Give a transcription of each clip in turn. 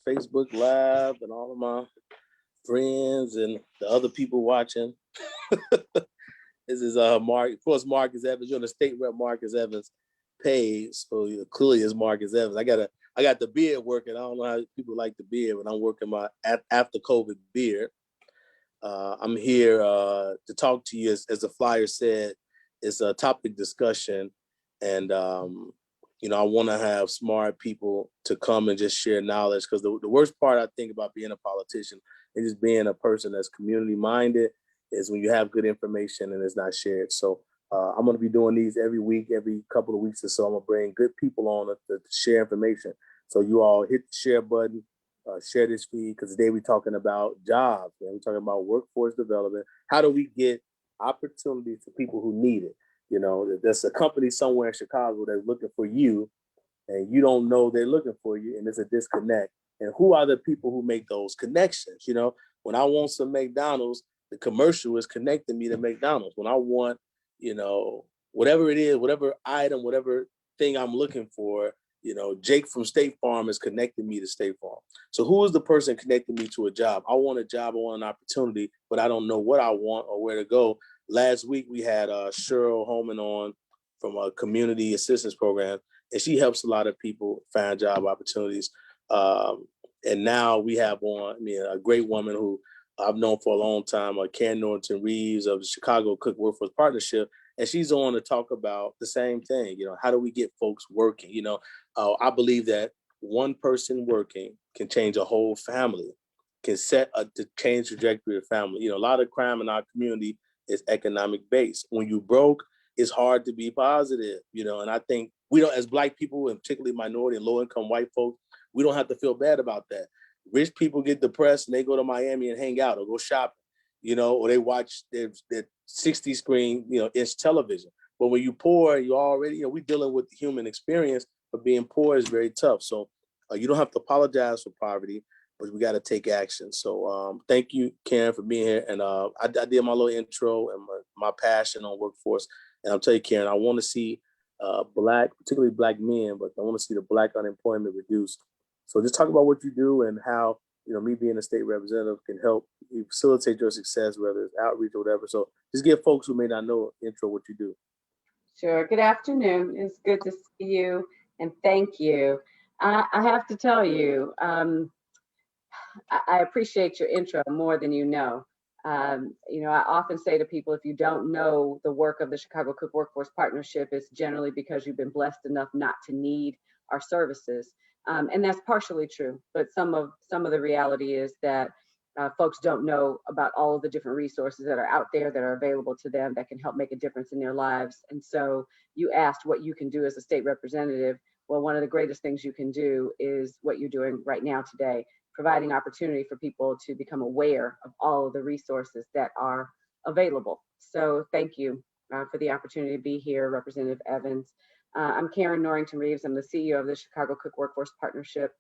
Facebook Live and all of my friends and the other people watching. This is Mark. Of course, Marcus Evans. You're on the state rep Marcus Evans page, so clearly it's Marcus Evans. I got the beard working. I don't know how people like the beard, but I'm working my after COVID beard. I'm here to talk to you, as the flyer said. It's a topic discussion, and I want to have smart people to come and just share knowledge, because the worst part I think about being a politician and just being a person that's community minded is when you have good information and it's not shared. So I'm going to be doing these every week, every couple of weeks or so. I'm going to bring good people on to share information. So you all hit the share button, share this feed, because today we're talking about jobs, and we're talking about workforce development. How do we get opportunities to people who need it? There's a company somewhere in Chicago that's looking for you, and you don't know they're looking for you, and there's a disconnect. And who are the people who make those connections? When I want some McDonald's, the commercial is connecting me to McDonald's. When I want, whatever it is, whatever item, whatever thing I'm looking for, Jake from State Farm is connecting me to State Farm. So who is the person connecting me to a job? I want a job, I want an opportunity, but I don't know what I want or where to go. Last week, we had Cheryl Holman on from a community assistance program, and she helps a lot of people find job opportunities. And now we have on, a great woman who I've known for a long time, Karen Norton Reeves of the Chicago Cook Workforce Partnership, and she's on to talk about the same thing. How do we get folks working? I believe that one person working can change a whole family, can set to change the trajectory of family. A lot of crime in our community is economic based. When you broke, it's hard to be positive, and I think we don't, as Black people, and particularly minority and low income white folks, we don't have to feel bad about that. Rich people get depressed and they go to Miami and hang out or go shopping, or they watch their 60 screen, inch television. But when you're poor, you already, we're dealing with the human experience, but being poor is very tough. So you don't have to apologize for poverty, but we got to take action. So thank you, Karen, for being here. And I did my little intro and my passion on workforce. And I'll tell you, Karen, I want to see particularly Black men, but I want to see the Black unemployment reduced. So just talk about what you do and how, me being a state representative can help you facilitate your success, whether it's outreach or whatever. So just give folks who may not know intro what you do. Sure. Good afternoon. It's good to see you, and thank you. I have to tell you, I appreciate your intro more than you know. I often say to people, if you don't know the work of the Chicago Cook Workforce Partnership, it's generally because you've been blessed enough not to need our services. And that's partially true, but some of the reality is that folks don't know about all of the different resources that are out there that are available to them that can help make a difference in their lives. And so you asked what you can do as a state representative. Well, one of the greatest things you can do is what you're doing right now today, providing opportunity for people to become aware of all of the resources that are available. So thank you for the opportunity to be here, Representative Evans. I'm Karen Norton Reeves. I'm the CEO of the Chicago Cook Workforce Partnership,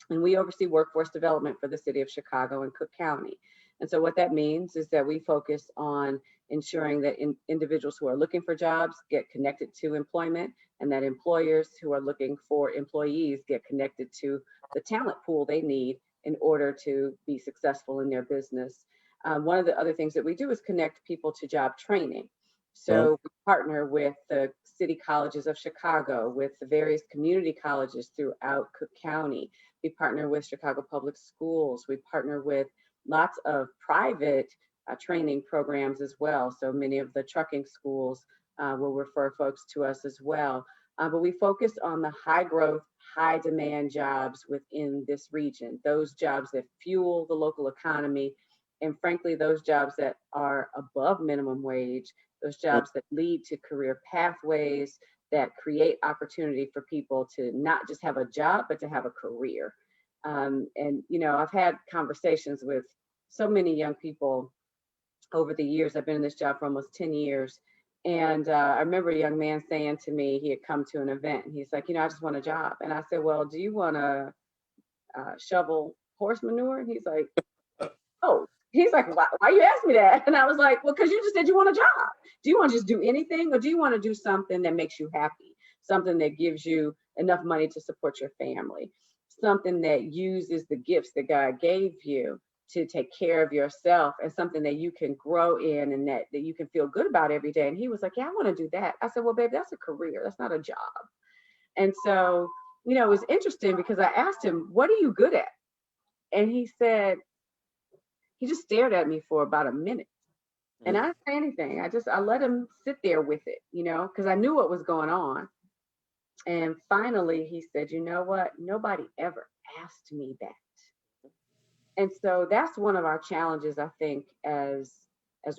and we oversee workforce development for the city of Chicago and Cook County. And so what that means is that we focus on ensuring that individuals who are looking for jobs get connected to employment, and that employers who are looking for employees get connected to the talent pool they need in order to be successful in their business. One of the other things that we do is connect people to job training. So we partner with the city colleges of Chicago, with the various community colleges throughout Cook County. We partner with Chicago Public Schools. We partner with lots of private training programs as well. So many of the trucking schools will refer folks to us as well. But we focus on the high growth, high demand jobs within this region, those jobs that fuel the local economy, and frankly, those jobs that are above minimum wage, those jobs that lead to career pathways, that create opportunity for people to not just have a job, but to have a career. And, I've had conversations with so many young people over the years. I've been in this job for almost 10 years. And I remember a young man saying to me, he had come to an event, and he's like, I just want a job. And I said, well, do you want to shovel horse manure? And he's like, oh. He's like, why you ask me that? And I was like, well, because you just said you want a job. Do you want to just do anything, or do you want to do something that makes you happy? Something that gives you enough money to support your family? something that uses the gifts that God gave you to take care of yourself, and something that you can grow in, and that you can feel good about every day. And he was like, yeah, I want to do that. I said, well, babe, that's a career. That's not a job. And so, it was interesting because I asked him, what are you good at? And he said, he just stared at me for about a minute. And I didn't say anything. I let him sit there with it, because I knew what was going on. And finally he said, you know what? Nobody ever asked me that. And so that's one of our challenges, I think, as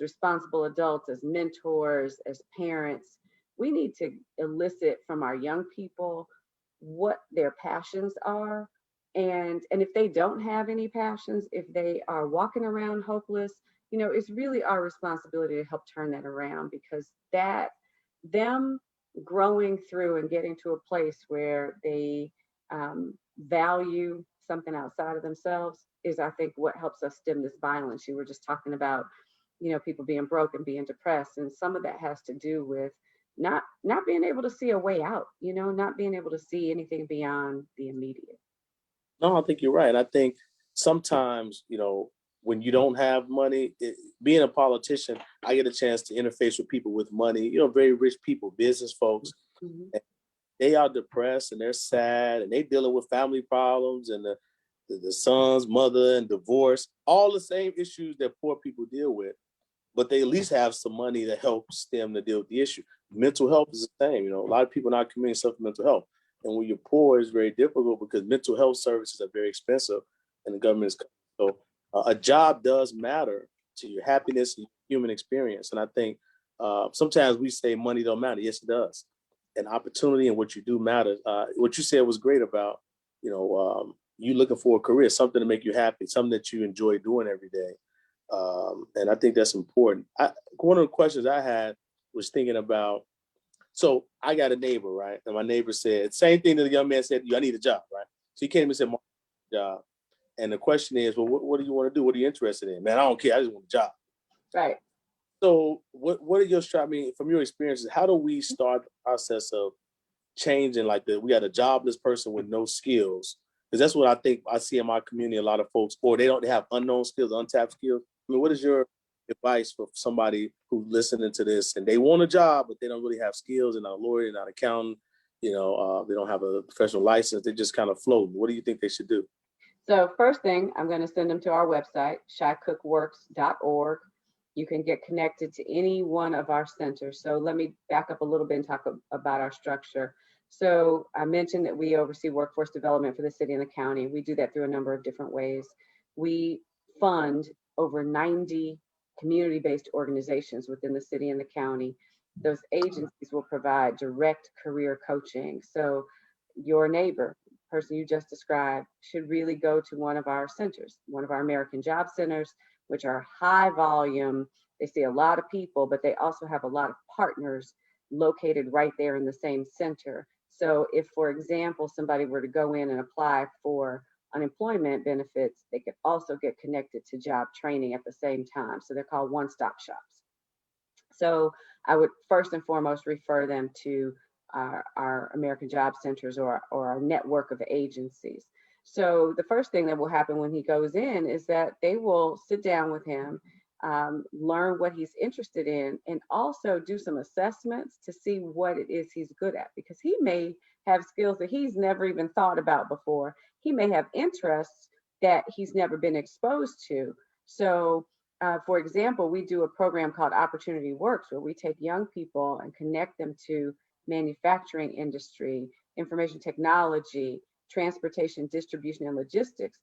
responsible adults, as mentors, as parents. We need to elicit from our young people what their passions are. And if they don't have any passions, if they are walking around hopeless, it's really our responsibility to help turn that around, because that them growing through and getting to a place where they value something outside of themselves is, I think, what helps us stem this violence. You were just talking about, people being broke and being depressed, and some of that has to do with not being able to see a way out, not being able to see anything beyond the immediate. No, I think you're right. I think sometimes, when you don't have money, being a politician, I get a chance to interface with people with money, very rich people, business folks. Mhm. And they are depressed and they're sad and they dealing with family problems and the son's mother and divorce, all the same issues that poor people deal with, but they at least have some money that helps them to deal with the issue. Mental health is the same. A lot of people in our community suffer mental health. And when you're poor, it's very difficult because mental health services are very expensive and the government is. So a job does matter to your happiness and human experience. And I think sometimes we say money don't matter. Yes, it does. And opportunity and what you do matters. What you said was great about, you looking for a career, something to make you happy, something that you enjoy doing every day. And I think that's important. One of the questions I had was thinking about, so I got a neighbor, right? And my neighbor said, same thing that the young man said, I need a job, right? So he came and said, job. And the question is, well, what do you want to do? What are you interested in? Man, I don't care. I just want a job. Right. So what are your I mean, from your experiences, how do we start the process of changing like that? We got a jobless person with no skills. Because that's what I think I see in my community, a lot of folks, or they have unknown skills, untapped skills. I mean, what is your advice for somebody who's listening to this and they want a job, but they don't really have skills, and not a lawyer, not an accountant, they don't have a professional license, they just kind of float. What do you think they should do? So first thing, I'm going to send them to our website, shycookworks.org. You can get connected to any one of our centers. So let me back up a little bit and talk about our structure. So I mentioned that we oversee workforce development for the city and the county. We do that through a number of different ways. We fund over 90 community-based organizations within the city and the county. Those agencies will provide direct career coaching. So your neighbor, person you just described, should really go to one of our centers, one of our American Job Centers, which are high volume. They see a lot of people, but they also have a lot of partners located right there in the same center. So if, for example, somebody were to go in and apply for unemployment benefits, they could also get connected to job training at the same time. So they're called one-stop shops. So I would first and foremost refer them to our American Job Centers, or our network of agencies. So the first thing that will happen when he goes in is that they will sit down with him, learn what he's interested in, and also do some assessments to see what it is he's good at, because he may have skills that he's never even thought about before. He may have interests that he's never been exposed to. So for example, we do a program called Opportunity Works, where we take young people and connect them to manufacturing industry, information technology, transportation, distribution, and logistics.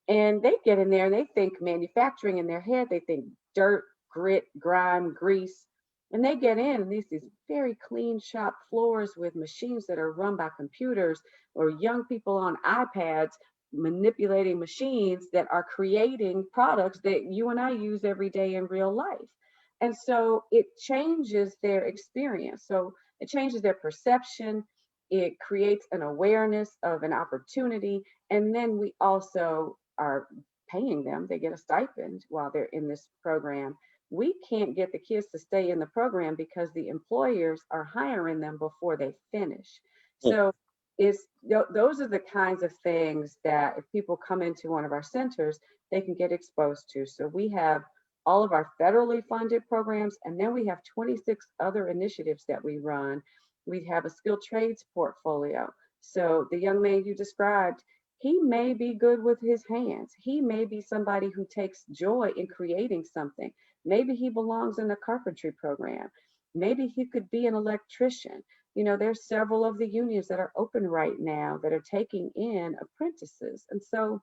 And they get in there and they think manufacturing in their head. They think dirt, grit, grime, grease. And they get in and these very clean shop floors with machines that are run by computers, or young people on iPads manipulating machines that are creating products that you and I use every day in real life. And so it changes their experience. So it changes their perception. It creates an awareness of an opportunity. And then we also are paying them. They get a stipend while they're in this program. We can't get the kids to stay in the program because the employers are hiring them before they finish. Hmm. So those are the kinds of things that if people come into one of our centers, they can get exposed to. So we have all of our federally funded programs, and then we have 26 other initiatives that we run. We have a skilled trades portfolio. So the young man you described, he may be good with his hands. He may be somebody who takes joy in creating something. Maybe he belongs in the carpentry program. Maybe he could be an electrician. There's several of the unions that are open right now that are taking in apprentices. And so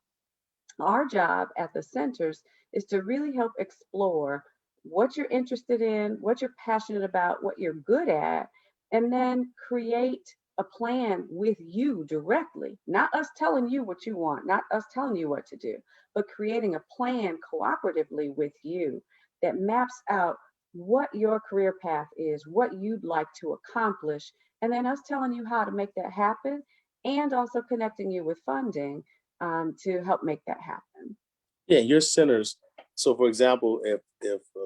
our job at the centers is to really help explore what you're interested in, what you're passionate about, what you're good at, and then create a plan with you directly, not us telling you what you want, not us telling you what to do, but creating a plan cooperatively with you that maps out what your career path is, what you'd like to accomplish, and then us telling you how to make that happen and also connecting you with funding to help make that happen. Yeah, your centers. So, for example, if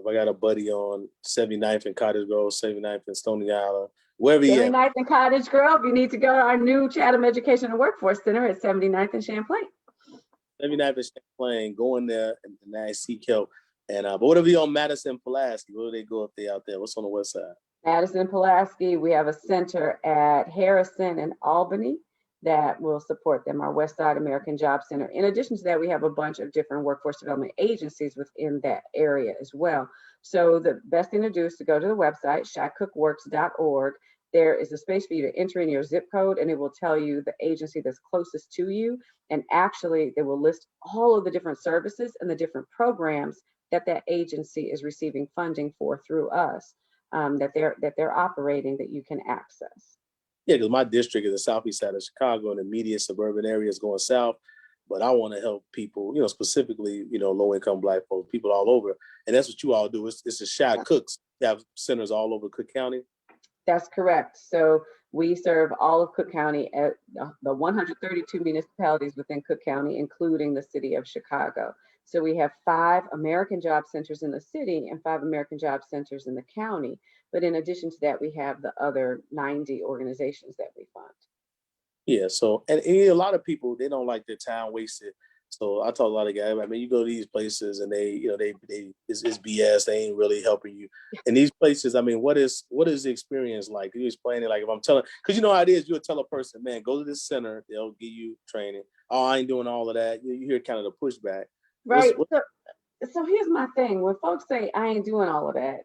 I got a buddy on 79th and Cottage Grove, 79th and Stony Island, wherever he at, 79th and Cottage Grove, you need to go to our new Chatham Education and Workforce Center at 79th and Champlain. 79th and Champlain, go in there and I seek help. And but whatever you on Madison, Pulaski, where do they go if they out there? What's on the west side? Madison, Pulaski. We have a center at Harrison and Albany that will support them, our West Side American Job Center. In addition to that, we have a bunch of different workforce development agencies within that area as well. So the best thing to do is to go to the website, shycookworks.org. There is a space for you to enter in your zip code, and it will tell you the agency that's closest to you. And actually, they will list all of the different services and the different programs that agency is receiving funding for through us, that they're operating, that you can access. Yeah, because my district is the southeast side of Chicago, and the immediate suburban areas going south. But I want to help people, specifically, low income Black folks, people all over, and that's what you all do. It's a Shy Cooks. You have centers all over Cook County. That's correct. So we serve all of Cook County at the 132 municipalities within Cook County, including the city of Chicago. So we have 5 American Job Centers in the city and 5 American Job Centers in the county. But in addition to that, we have the other 90 organizations that we fund. Yeah. So, and a lot of people, they don't like their time wasted. So I told a lot of guys, I mean, you go to these places and they it's BS. They ain't really helping you. And these places, I mean, what is the experience like? You explain it like if I'm telling, because you know how it is. You'll tell a person, man, go to this center. They'll give you training. Oh, I ain't doing all of that. You hear kind of the pushback. Right. So here's my thing. When folks say I ain't doing all of that,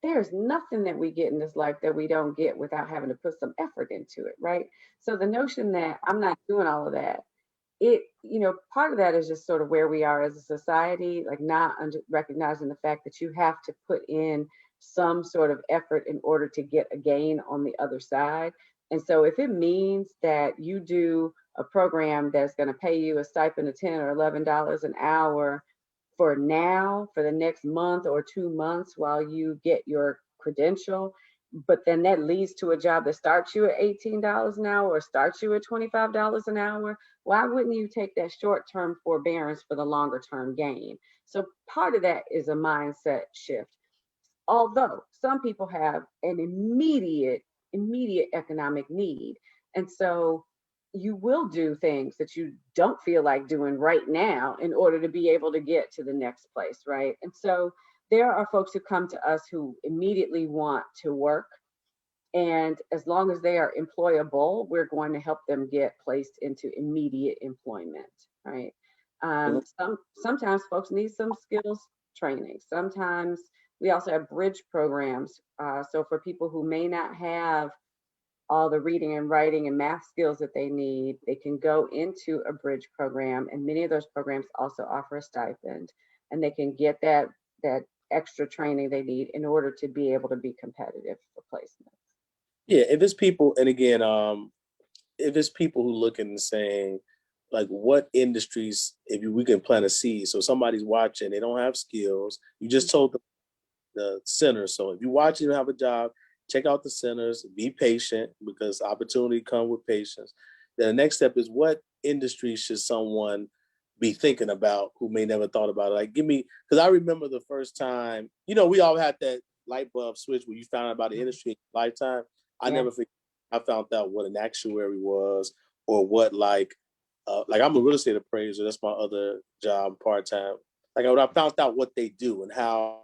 there's nothing that we get in this life that we don't get without having to put some effort into it, right? So the notion that I'm not doing all of that, part of that is just sort of where we are as a society, like not recognizing the fact that you have to put in some sort of effort in order to get a gain on the other side. And so if it means that you do a program that's going to pay you a stipend of $10 or $11 an hour for the next month or 2 months while you get your credential, but then that leads to a job that starts you at $18 an hour or starts you at $25 an hour, why wouldn't you take that short-term forbearance for the longer-term gain? So part of that is a mindset shift. Although some people have an immediate economic need. And so you will do things that you don't feel like doing right now in order to be able to get to the next place, right? And so there are folks who come to us who immediately want to work. And as long as they are employable, we're going to help them get placed into immediate employment, right? Sometimes folks need some skills training. Sometimes we also have bridge programs. So for people who may not have all the reading and writing and math skills that they need, they can go into a bridge program. And many of those programs also offer a stipend, and they can get that extra training they need in order to be able to be competitive for placement. Yeah, if it's people, and again, if it's people who looking and saying, like, what industries, we can plant a seed. So somebody's watching, they don't have skills. You just told them the center. So if you watch and you have a job, check out the centers, be patient because opportunity comes with patience. Then the next step is what industry should someone be thinking about who may never thought about it? Like, because I remember the first time, we all had that light bulb switch where you found out about the industry in your lifetime. I never forget I found out what an actuary was, or what like I'm a real estate appraiser. That's my other job, part time. Like when I found out what they do and how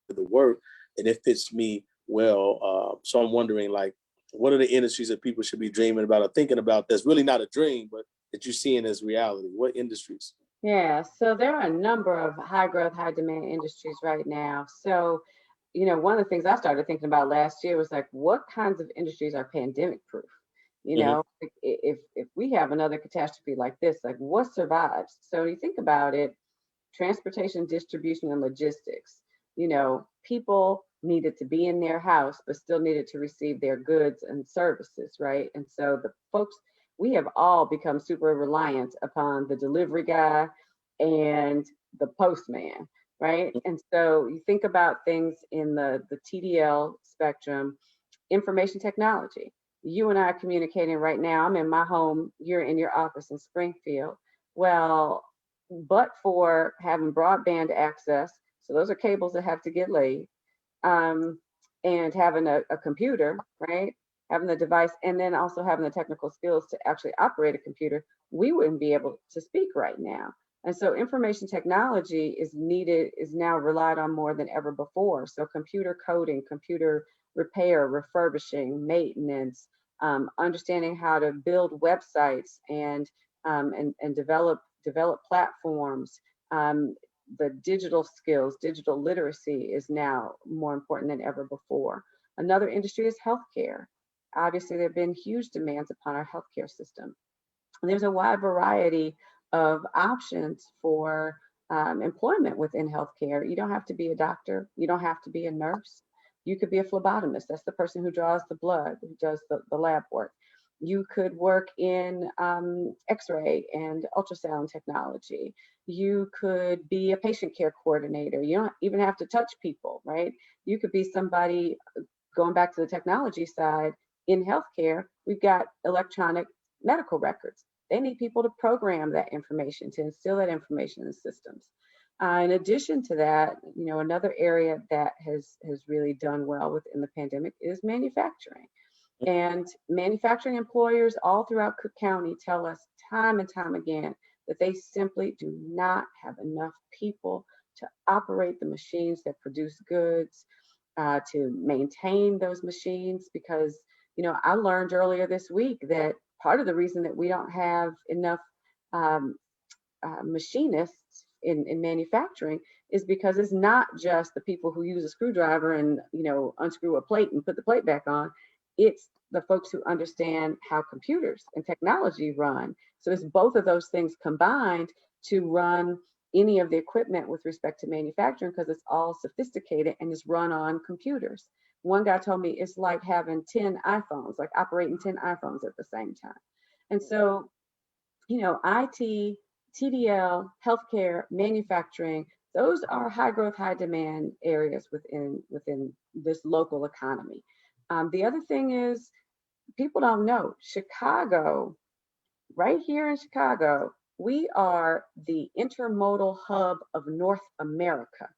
the work, and it fits me well. So I'm wondering, like, what are the industries that people should be dreaming about or thinking about that's really not a dream, but that you're seeing as reality? What industries? Yeah, so there are a number of high growth, high demand industries right now. So, one of the things I started thinking about last year was like, what kinds of industries are pandemic proof? Hmm. Like, if we have another catastrophe like this, like what survives? So you think about it, transportation, distribution, and logistics. People needed to be in their house, but still needed to receive their goods and services, right? And so the folks, we have all become super reliant upon the delivery guy and the postman, right? And so you think about things in the TDL spectrum, information technology. You and I are communicating right now. I'm in my home, you're in your office in Springfield. Well, but for having broadband access, so those are cables that have to get laid, um, and having a computer, right? Having the device, and then also having the technical skills to actually operate a computer, we wouldn't be able to speak right now. And so information technology is needed, is now relied on more than ever before. So computer coding, computer repair, refurbishing, maintenance, understanding how to build websites and develop platforms. The digital skills, digital literacy is now more important than ever before. Another industry is healthcare. Obviously, there have been huge demands upon our healthcare system. There's a wide variety of options for employment within healthcare. You don't have to be a doctor, you don't have to be a nurse. You could be a phlebotomist. That's the person who draws the blood, who does the lab work. You could work in x-ray and ultrasound technology. You could be a patient care coordinator. You don't even have to touch people, right? You could be somebody, going back to the technology side, in healthcare, we've got electronic medical records. They need people to program that information, to instill that information in systems. In addition to that, another area that has really done well within the pandemic is manufacturing. And manufacturing employers all throughout Cook County tell us time and time again that they simply do not have enough people to operate the machines that produce goods, to maintain those machines. Because, I learned earlier this week that part of the reason that we don't have enough um, machinists in manufacturing is because it's not just the people who use a screwdriver and unscrew a plate and put the plate back on. It's the folks who understand how computers and technology run. So it's both of those things combined to run any of the equipment with respect to manufacturing, because it's all sophisticated and is run on computers. One guy told me it's like having 10 iPhones, like operating 10 iPhones at the same time. And so, IT, TDL, healthcare, manufacturing, those are high growth, high demand areas within this local economy. The other thing is, people don't know Chicago, right here in Chicago, we are the intermodal hub of North America.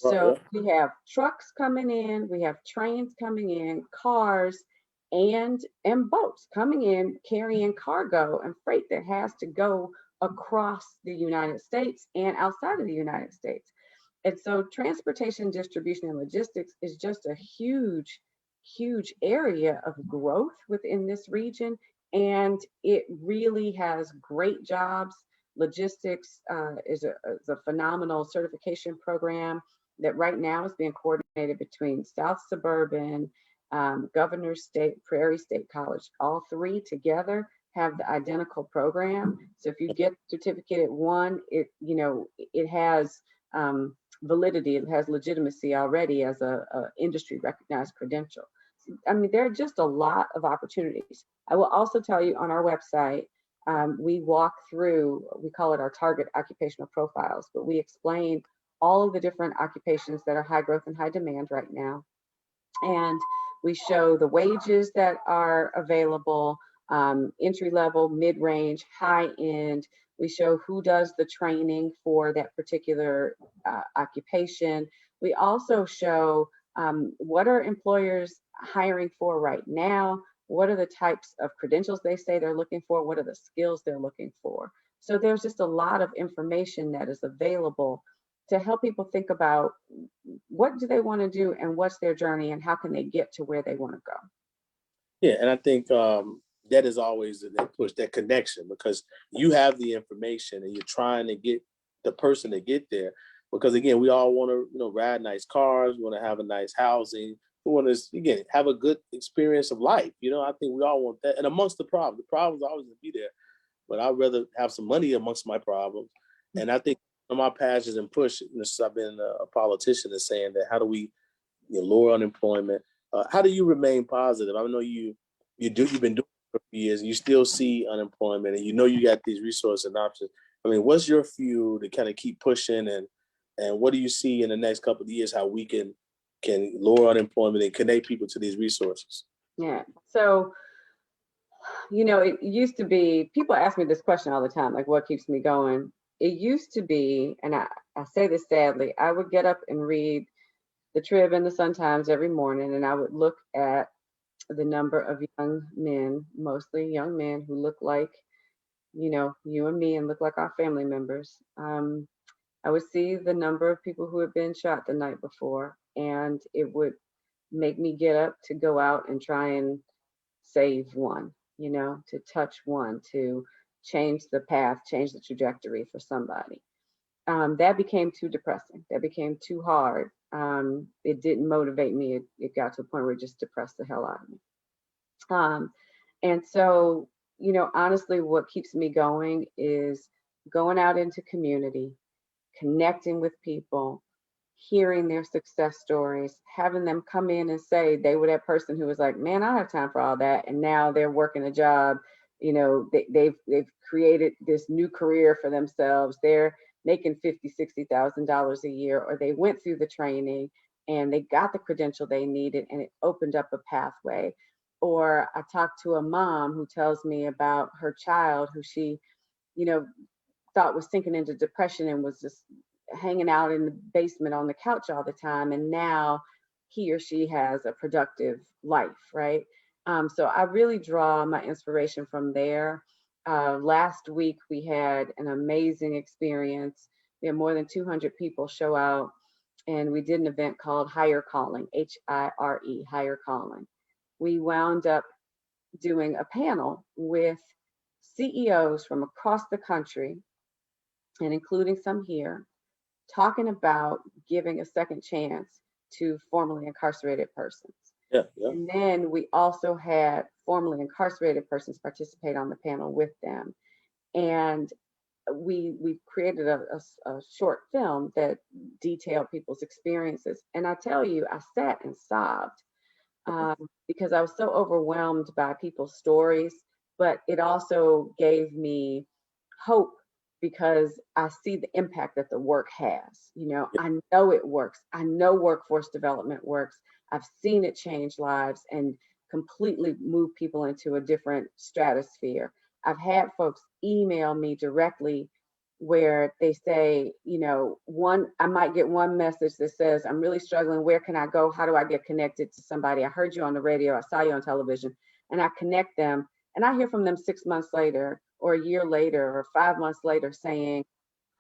Right. So Yeah. we have trucks coming in, we have trains coming in, cars, and boats coming in carrying cargo and freight that has to go across the United States and outside of the United States. And so transportation, distribution, and logistics is just a huge, huge area of growth within this region. And it really has great jobs. Logistics is a phenomenal certification program that right now is being coordinated between South Suburban, Governor's State, Prairie State College. All three together have the identical program. So if you get certificate at one, it has validity, it has legitimacy already as a industry recognized credential. I mean, there are just a lot of opportunities. I will also tell you, on our website, we walk through, we call it our target occupational profiles, but we explain all of the different occupations that are high growth and high demand right now. And we show the wages that are available, entry level, mid range, high end. We show who does the training for that particular occupation. We also show What are employers hiring for right now? What are the types of credentials they say they're looking for? What are the skills they're looking for? So there's just a lot of information that is available to help people think about what do they want to do and what's their journey and how can they get to where they want to go. Yeah, and I think that is always the push, that connection, because you have the information and you're trying to get the person to get there. Because again, we all want to, ride nice cars, we want to have a nice housing, we want to again have a good experience of life. I think we all want that. And amongst the problems are always going to be there, but I'd rather have some money amongst my problems. And I think one of my passions and push, since I've been a politician, is saying that how do we lower unemployment? How do you remain positive? I know you've been doing it for a few years, and you still see unemployment, and you got these resources and options. I mean, what's your fuel to kind of keep pushing, and what do you see in the next couple of years how we can lower unemployment and connect people to these resources? Yeah. So, it used to be, people ask me this question all the time, like what keeps me going? It used to be, and I say this sadly, I would get up and read the Trib and the Sun Times every morning, and I would look at the number of young men, mostly young men who look like, you and me and look like our family members. I would see the number of people who had been shot the night before, and it would make me get up to go out and try and save one, to touch one, to change the path, change the trajectory for somebody. That became too depressing. That became too hard. It didn't motivate me. It got to a point where it just depressed the hell out of me. And so, honestly, what keeps me going is going out into community, connecting with people, hearing their success stories, having them come in and say they were that person who was like, man, I don't have time for all that. And now they're working a job, they've created this new career for themselves. They're making $50,000, $60,000 a year, or they went through the training and they got the credential they needed and it opened up a pathway. Or I talked to a mom who tells me about her child who she, you know, thought was sinking into depression and was just hanging out in the basement on the couch all the time. And now he or she has a productive life, right? So I really draw my inspiration from there. Last week, we had an amazing experience. We had more than 200 people show out, and we did an event called Higher Calling, HIRE, Higher Calling. We wound up doing a panel with CEOs from across the country, and including some here, talking about giving a second chance to formerly incarcerated persons. Yeah, yeah. And then we also had formerly incarcerated persons participate on the panel with them. And we created a short film that detailed people's experiences. And I tell you, I sat and sobbed because I was so overwhelmed by people's stories, but it also gave me hope because I see the impact that the work has. I know it works. I know workforce development works. I've seen it change lives and completely move people into a different stratosphere. I've had folks email me directly where they say, I might get one message that says, I'm really struggling. Where can I go? How do I get connected to somebody? I heard you on the radio. I saw you on television. And I connect them. And I hear from them 6 months later or a year later or 5 months later saying,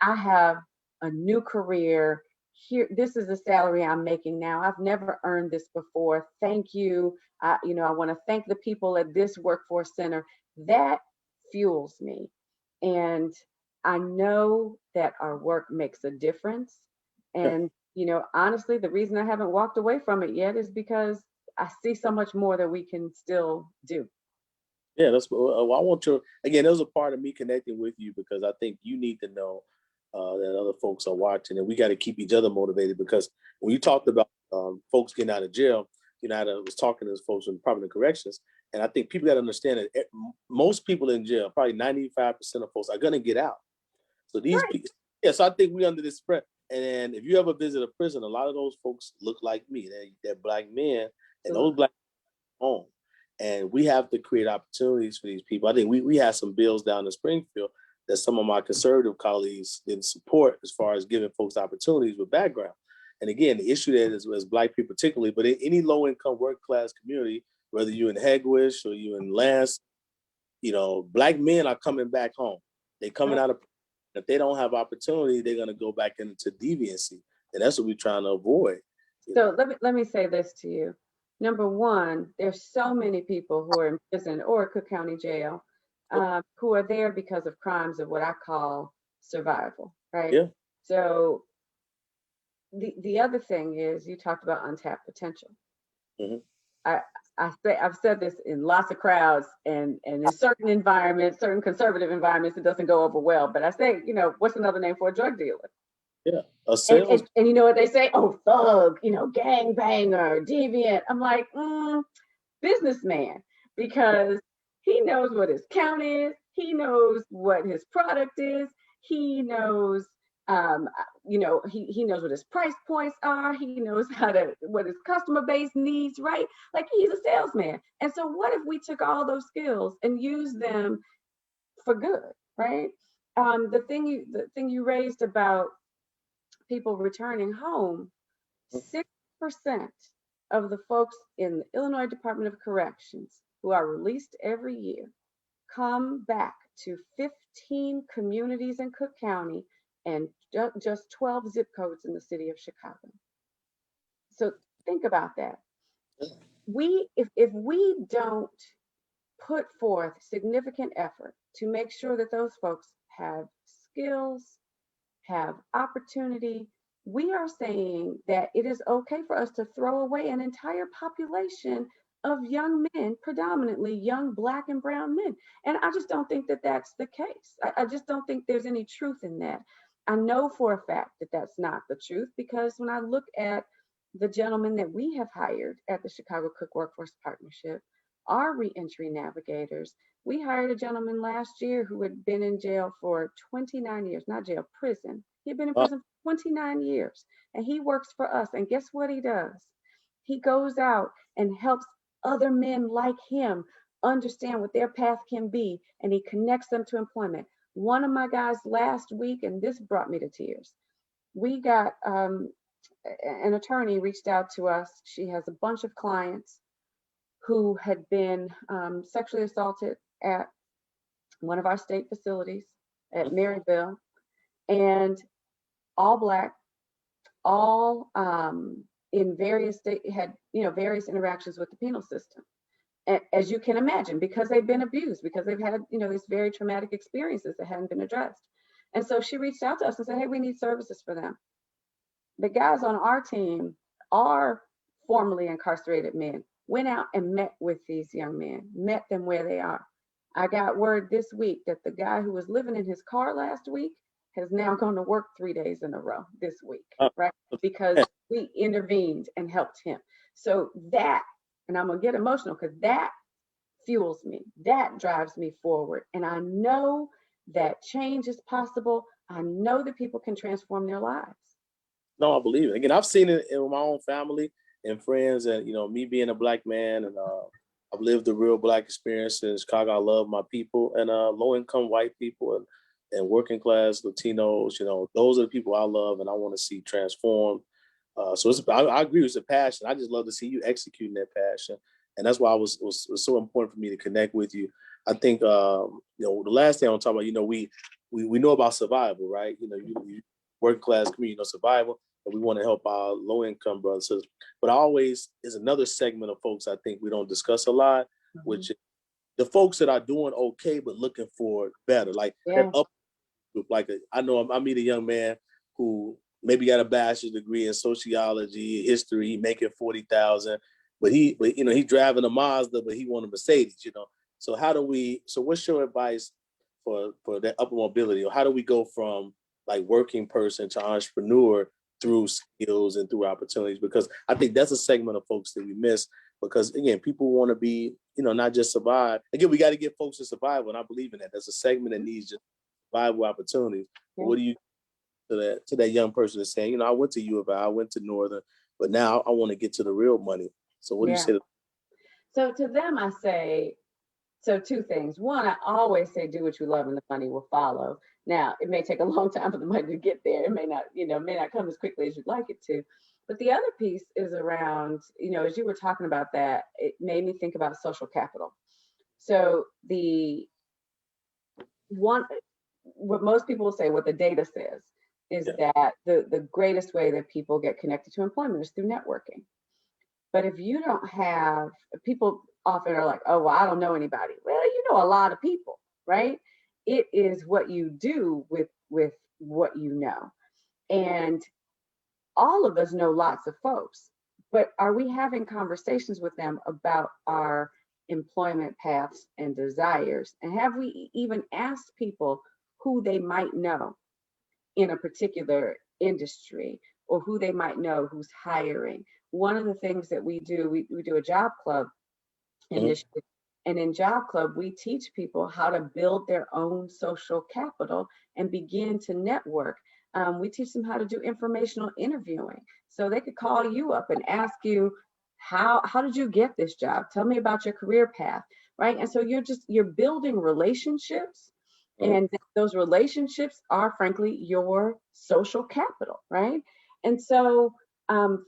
I have a new career. Here, this is the salary I'm making now. I've never earned this before. Thank you. I want to thank the people at this workforce center. That fuels me. And I know that our work makes a difference. And, honestly, the reason I haven't walked away from it yet is because I see so much more that we can still do. Yeah, that's what I want to. Again, that was a part of me connecting with you because I think you need to know that other folks are watching, and we got to keep each other motivated. Because when you talked about folks getting out of jail, I was talking to those folks in Department of Corrections, and I think people got to understand that most people in jail, probably 95% of folks, are going to get out. So these Right. people, yeah. So I think we under this spread. And then if you ever visit a prison, a lot of those folks look like me. They're black men, and those black home. And we have to create opportunities for these people. I think we had some bills down in Springfield that some of my conservative colleagues didn't support as far as giving folks opportunities with background. And again, the issue there is Black people particularly, but in any low income work class community, whether you're in Hegewisch or you're in Lance, Black men are coming back home. They're coming out of, if they don't have opportunity, they're going to go back into deviancy. And that's what we're trying to avoid. So let me say this to you. Number one, there's so many people who are in prison or Cook County Jail who are there because of crimes of what I call survival, right? Yeah. So the other thing is, you talked about untapped potential. Mm-hmm. I've said this in lots of crowds and in certain environments, certain conservative environments, it doesn't go over well. But I say, what's another name for a drug dealer? Yeah, and you know what they say? Oh, thug, gang banger, deviant. I'm like, businessman, because he knows what his count is. He knows what his product is. He knows, he knows what his price points are. He knows what his customer base needs, right? Like, he's a salesman. And so what if we took all those skills and used them for good, right? The thing you raised about people returning home, 6% of the folks in the Illinois Department of Corrections who are released every year come back to 15 communities in Cook County and just 12 zip codes in the city of Chicago. So think about that. If we don't put forth significant effort to make sure that those folks have skills, have opportunity, we are saying that it is okay for us to throw away an entire population of young men, predominantly young Black and brown men. And I just don't think that that's the case. I just don't think there's any truth in that. I know for a fact that that's not the truth, because when I look at the gentlemen that we have hired at the Chicago Cook Workforce Partnership, our reentry navigators, we hired a gentleman last year who had been in jail for 29 years, not jail, prison. He'd been in prison for 29 years, and he works for us. And guess what he does? He goes out and helps other men like him understand what their path can be, and he connects them to employment. One of my guys last week, and this brought me to tears, we got an attorney reached out to us. She has a bunch of clients who had been sexually assaulted at one of our state facilities at Maryville, and all Black, all in various state, had various interactions with the penal system, as you can imagine, because they've been abused, because they've had these very traumatic experiences that hadn't been addressed. And so she reached out to us and said, hey, we need services for them. The guys on our team are formerly incarcerated men, went out and met with these young men, met them where they are. I got word this week that the guy who was living in his car last week has now gone to work 3 days in a row this week, right? Because we intervened and helped him. So that, and I'm gonna get emotional because that fuels me, that drives me forward. And I know that change is possible. I know that people can transform their lives. No, I believe it. Again, I've seen it in my own family and friends, and me being a Black man, and I've lived a real Black experience in Chicago. I love my people, and low-income white people and working class Latinos. Those are the people I love and I want to see transformed. So I agree, it's a passion. I just love to see you executing that passion, and that's why it was so important for me to connect with you. I think the last thing I want to talk about. We know about survival, right? You working class community, survival. And we want to help our low-income brothers. But always is another segment of folks I think we don't discuss a lot, which is the folks that are doing okay but looking for better. Like that up group. I know I meet a young man who maybe got a bachelor's degree in sociology, history, making $40,000, but he's driving a Mazda, but he wants a Mercedes. So what's your advice for that upper mobility, or how do we go from like working person to entrepreneur through skills and through opportunities? Because I think that's a segment of folks that we miss, because again, people want to be, not just survive. Again, we got to get folks to survive, and I believe in that. There's a segment that needs just survival opportunities. Yeah. What do you to that young person that's saying, I went to U of I went to Northern, but now I want to get to the real money. So what do you say? So to them, I say, So two things. One, I always say, do what you love and the money will follow. Now, it may take a long time for the money to get there. It may not, may not come as quickly as you'd like it to. But the other piece is around, as you were talking about that, it made me think about social capital. So the one, what most people will say, what the data says, is that the greatest way that people get connected to employment is through networking. But if you don't have, people often are like, oh, well, I don't know anybody. Well, you know a lot of people, right? It is what you do with what you know. And all of us know lots of folks, but are we having conversations with them about our employment paths and desires? And have we even asked people who they might know in a particular industry, or who they might know who's hiring? One of the things that we do, we do a job club initiative. And in Job Club, we teach people how to build their own social capital and begin to network. We teach them how to do informational interviewing. So they could call you up and ask you, how did you get this job? Tell me about your career path, right? And so you're building relationships, and those relationships are frankly your social capital, right? And so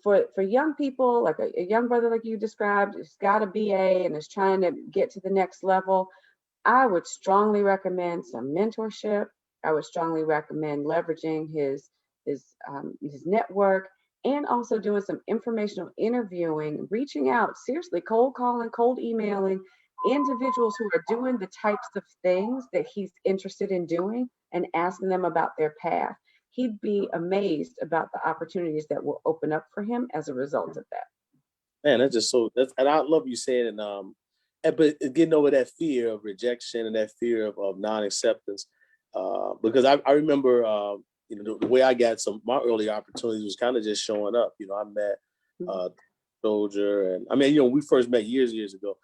for young people, like a young brother like you described, who's got a BA and is trying to get to the next level, I would strongly recommend some mentorship. I would strongly recommend leveraging his network, and also doing some informational interviewing, reaching out, seriously, cold calling, cold emailing individuals who are doing the types of things that he's interested in doing, and asking them about their path. He'd be amazed about the opportunities that will open up for him as a result of that. Man, that's just so. And I love you saying, but getting over that fear of rejection and that fear of non-acceptance, because I remember, the way I got my early opportunities was kind of just showing up. I met Soldier, and I mean, we first met years ago.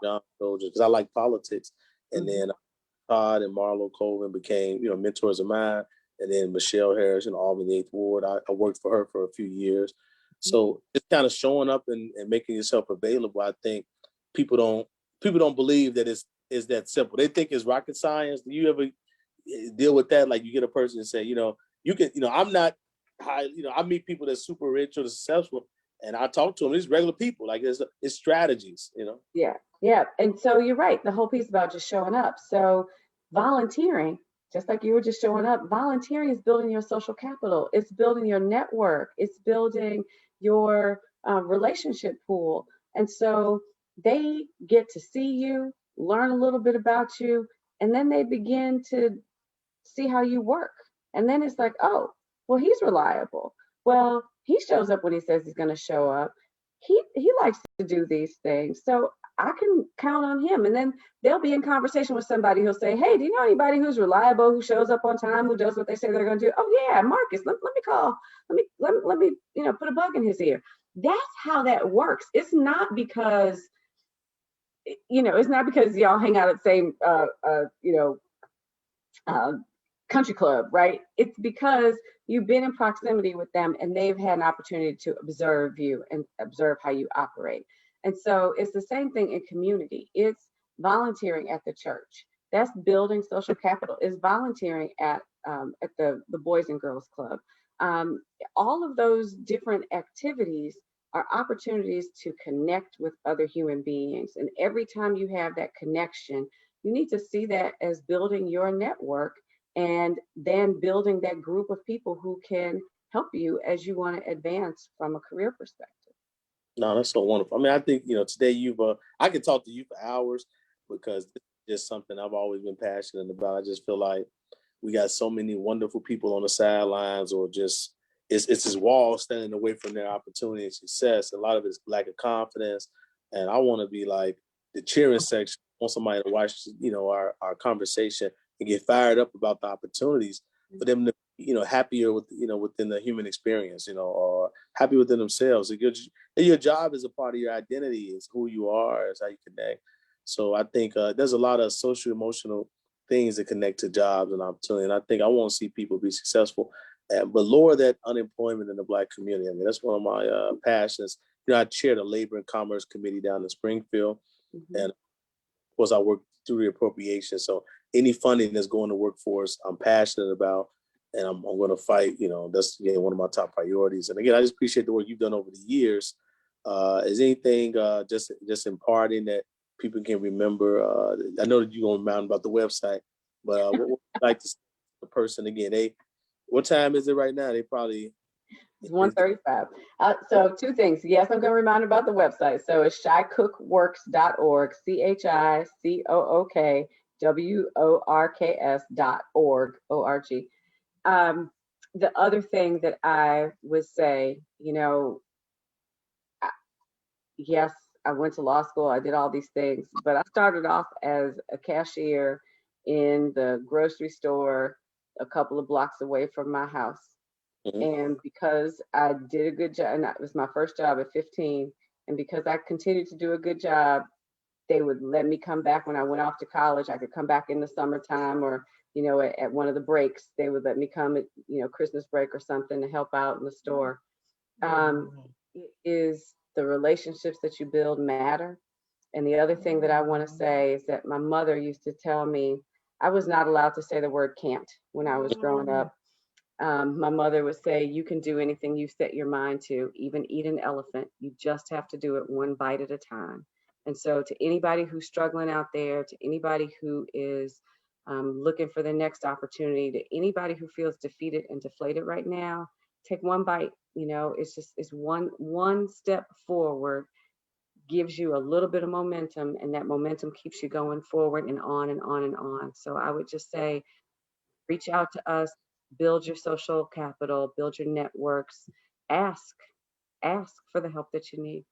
John Soldier, because I like politics, and then Todd and Marlo Colvin became, mentors of mine. And then Michelle Harris in Albany 8th Ward, I worked for her for a few years. So just kind of showing up and making yourself available. I think people don't believe that it's that simple. They think it's rocket science. Do you ever deal with that? Like, you get a person and say, you can, I'm not high, I meet people that's super rich or successful, and I talk to them. These regular people, like it's strategies, Yeah. And so you're right. The whole piece about just showing up. So volunteering, just like you were just showing up, volunteering is building your social capital. It's building your network. It's building your relationship pool. And so they get to see you, learn a little bit about you, and then they begin to see how you work. And then it's like, oh, well, he's reliable. Well, he shows up when he says he's going to show up. He likes to do these things. So I can count on him. And then they'll be in conversation with somebody who'll say, hey, do you know anybody who's reliable, who shows up on time, who does what they say they're going to do? Oh yeah, Marcus, let me call. Let me put a bug in his ear. That's how that works. It's not because y'all hang out at the same country club, right? It's because you've been in proximity with them, and they've had an opportunity to observe you and observe how you operate. And so it's the same thing in community. It's volunteering at the church. That's building social capital. Is volunteering at the Boys and Girls Club. All of those different activities are opportunities to connect with other human beings. And every time you have that connection, you need to see that as building your network, and then building that group of people who can help you as you want to advance from a career perspective. No, that's so wonderful. I mean, I think, today I could talk to you for hours, because it's just something I've always been passionate about. I just feel like we got so many wonderful people on the sidelines, or just, it's this wall standing away from their opportunity and success. A lot of it's lack of confidence. And I want to be like the cheering section. I want somebody to watch, our conversation and get fired up about the opportunities for them to, happier within the human experience, or happy within themselves. Your job is a part of your identity, is who you are, is how you connect. So I think there's a lot of social emotional things that connect to jobs and opportunity. And I think I want to see people be successful, but lower that unemployment in the Black community. I mean, that's one of my passions. I chair the Labor and Commerce Committee down in Springfield. And course, I work through the appropriation. So any funding that's going to workforce, I'm passionate about, and I'm going to fight. That's again one of my top priorities. And again, I just appreciate the work you've done over the years. Is anything just imparting that people can remember? I know that you're going to remind about the website, but what would you like to see the person again? What time is it right now? They probably. It's 1:35. So two things. Yes, I'm going to remind about the website. So it's shycookworks.org, CHICOOKWORKS.org, O-R-G. The other thing that I would say, yes, I went to law school. I did all these things, but I started off as a cashier in the grocery store a couple of blocks away from my house. Mhm. And because I did a good job, and that was my first job at 15, and because I continued to do a good job, they would let me come back when I went off to college. I could come back in the summertime, or at one of the breaks, they would let me come at Christmas break or something to help out in the store. It is the relationships that you build matter. And the other thing that I want to say is that my mother used to tell me I was not allowed to say the word can't when I was growing up. My mother would say, you can do anything you set your mind to, even eat an elephant. You just have to do it one bite at a time. And so to anybody who's struggling out there, to anybody who is looking for the next opportunity, to anybody who feels defeated and deflated right now, take one bite. It's one step forward gives you a little bit of momentum, and that momentum keeps you going forward and on and on and on. So I would just say, reach out to us, build your social capital, build your networks, ask for the help that you need.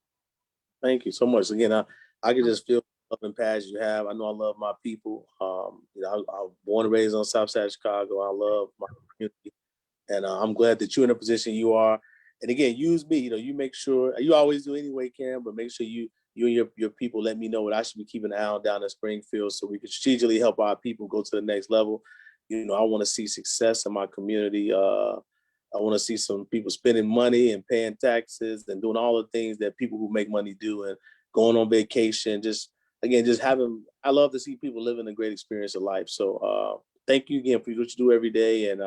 Thank you so much. Again, I can just feel the love and passion you have. I know I love my people. I was born and raised on South Side Chicago. I love my community, and I'm glad that you're in a position you are. And again, use me. You make sure you always do anyway, Karen, but make sure you and your people let me know what I should be keeping an eye on down in Springfield, so we can strategically help our people go to the next level. I want to see success in my community. I want to see some people spending money and paying taxes and doing all the things that people who make money do, and going on vacation. Just having, I love to see people living a great experience of life. So thank you again for what you do every day. And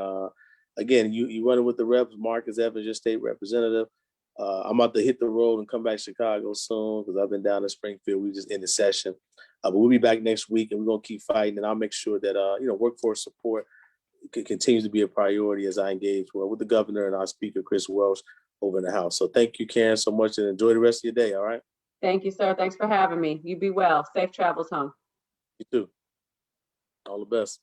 again, you running with the reps, Marcus Evans, your state representative. I'm about to hit the road and come back to Chicago soon because I've been down in Springfield. We just in the session. But we'll be back next week, and we're going to keep fighting. And I'll make sure that, workforce support continues to be a priority as I engage with the governor and our speaker, Chris Welsh, over in the House. So thank you, Karen, so much, and enjoy the rest of your day, all right? Thank you, sir. Thanks for having me. You be well. Safe travels home. You too. All the best.